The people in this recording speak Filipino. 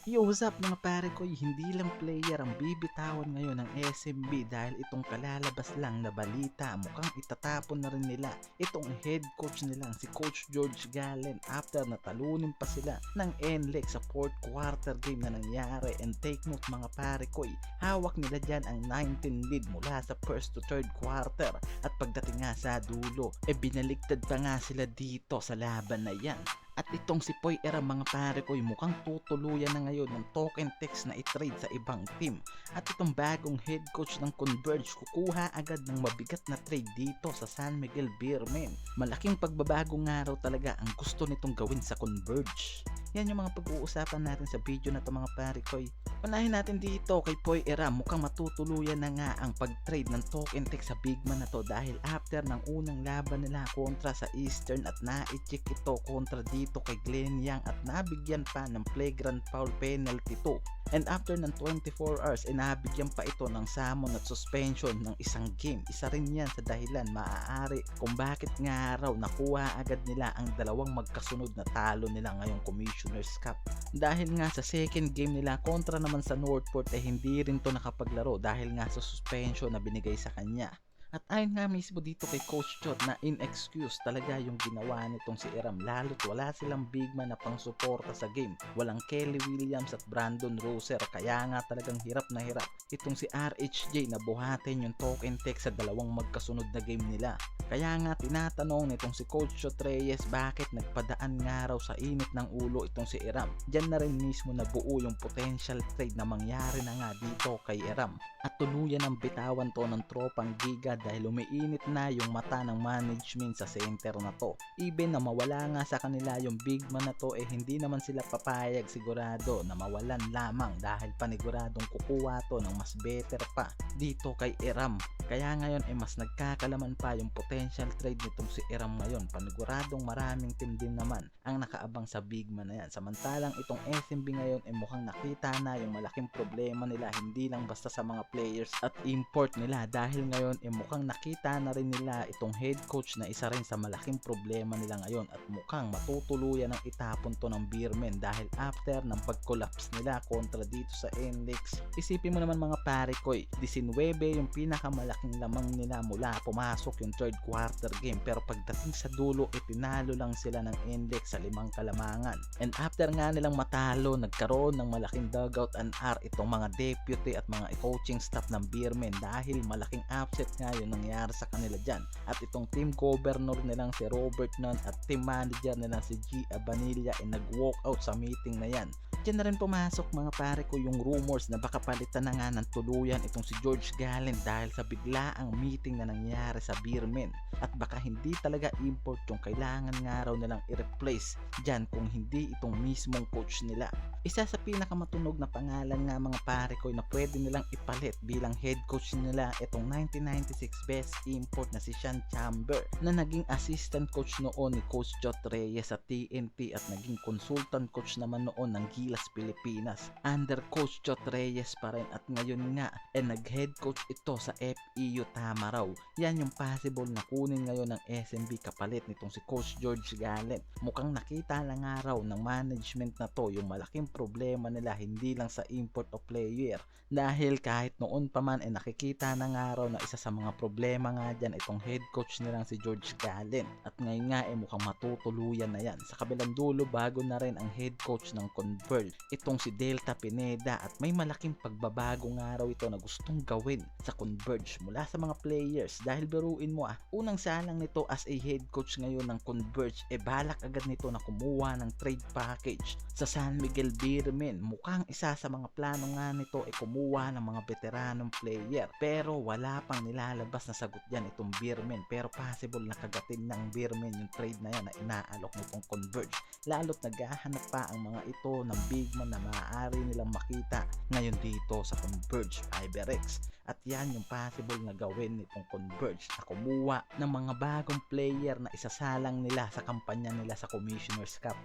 Yo, what's up mga pare ko, hindi lang player ang bibitawan ngayon ng SMB dahil itong kalalabas lang na balita, mukhang itatapon na rin nila itong head coach nilang si Coach George Gallen after na talunin pa sila ng NLEX sa 4th quarter game na nangyari. And take note mga pare ko, hawak nila dyan ang 19 lead mula sa 1st to 3rd quarter at pagdating nga sa dulo, binaliktad pa nga sila dito sa laban na yan. At itong si Poy Era mga pare ko mukhang tutuluyan na ngayon ng token text na i-trade sa ibang team. At itong bagong head coach ng Converge kukuha agad ng mabigat na trade dito sa San Miguel Beermen. Malaking pagbabago nga raw talaga ang gusto nitong gawin sa Converge. Yan yung mga pag-uusapan natin sa video na to mga pare ko. Unahin natin dito kay Poy Era, mukhang matutuluyan na nga ang pag-trade ng token text sa big man na to dahil after ng unang laban nila kontra sa Eastern at na-check ito kontra dito kay Glenn Yang at nabigyan pa ng flagrant foul penalty 2. And after ng 24 hours, nabigyan pa ito ng summon at suspension ng isang game. Isa rin yan sa dahilan maaari kung bakit nga raw nakuha agad nila ang dalawang magkasunod na talo nila ngayong Commissioner's Cup. Dahil nga sa second game nila kontra naman sa Northport hindi rin to nakapaglaro dahil nga sa suspension na binigay sa kanya. At ayon nga mismo dito kay Coach Chot na in-excuse talaga yung ginawa nitong si Eram lalo't wala silang big man na pang suporta sa game. Walang Kelly Williams at Brandon Roser kaya nga talagang hirap na hirap itong si RHJ na buhatin yung token text sa dalawang magkasunod na game nila. Kaya nga tinatanong nitong si Coach Chot Reyes bakit nagpadaan nga raw sa init ng ulo itong si Eram. Diyan na rin mismo nabuo yung potential trade na mangyari na nga dito kay Eram. At tuluyan ang bitawan to ng tropang Giga dahil umiinit na yung mata ng management sa center na to. Even na mawala nga sa kanila yung big man na to hindi naman sila papayag sigurado na mawalan lamang dahil paniguradong kukuha to ng mas better pa dito kay Eram. Kaya ngayon mas nagkakalaman pa yung potential trade nitong si Eram ngayon. Paniguradong maraming team din naman ang nakaabang sa big man na yan. Samantalang itong SMB ngayon mukhang nakita na yung malaking problema nila hindi lang basta sa mga players at import nila dahil ngayon mukhang nakita na rin nila itong head coach na isa rin sa malaking problema nila ngayon at mukhang matutuluyan ng itapon to ng Beermen dahil after ng pag-collapse nila kontra dito sa NLEX. Isipin mo naman mga pare ko 19 yung pinakamalaking lamang nila mula pumasok yung 3rd quarter game pero pagdating sa dulo tinalo lang sila ng NLEX sa 5 kalamangan. And after nga nilang matalo nagkaroon ng malaking dugout and R itong mga deputy at mga coaching staff ng Beermen dahil malaking upset nga yung nangyari sa kanila dyan. At itong team governor nilang si Robert Nunn at team manager nilang si G. Abanilla nag-walk out sa meeting na yan. Diyan na rin pumasok mga pare ko yung rumors na baka palitan na nga ng tuluyan itong si George Gallen dahil sa biglaang meeting na nangyari sa Beermen at baka hindi talaga import yung kailangan nga raw nilang i-replace dyan kung hindi itong mismong coach nila. Isa sa pinakamatunog na pangalan nga mga pare ko na pwede nilang ipalit bilang head coach nila itong 1996 best import na si Sean Chamber na naging assistant coach noon ni Coach Jot Reyes sa TNT at naging consultant coach naman noon ng Gilas Pilipinas under Coach Jot Reyes pa rin at ngayon nga nag-head coach ito sa FEU Tamaraw. Yan yung possible na kunin ngayon ng SMB kapalit nitong si Coach George Gallen. Mukhang nakita lang nga raw ng management na to yung malaking problema nila hindi lang sa import of player dahil kahit noon pa man nakikita na nga raw na isa sa mga problema nga dyan itong head coach nilang si George Gallen at ngayon nga mukhang matutuluyan na yan. Sa kabilang dulo bago na rin ang head coach ng Converge itong si Delta Pineda at may malaking pagbabago nga raw ito na gustong gawin sa Converge mula sa mga players dahil biruin mo unang salang nito as a head coach ngayon ng Converge balak agad nito na kumuha ng trade package sa San Miguel Beermen. Mukhang isa sa mga plano nga nito kumuha ng mga veteranong player pero wala pang nilalabas na sagot dyan itong Beermen pero possible na kagatin ng Beermen yung trade na yan na inaalok nitong Converge lalo't naghahanap pa ang mga ito ng big man na maaari nilang makita ngayon dito sa Converge Iberex at yan yung possible na gawin nitong Converge na kumuha ng mga bagong player na isasalang nila sa kampanya nila sa Commissioner's Cup.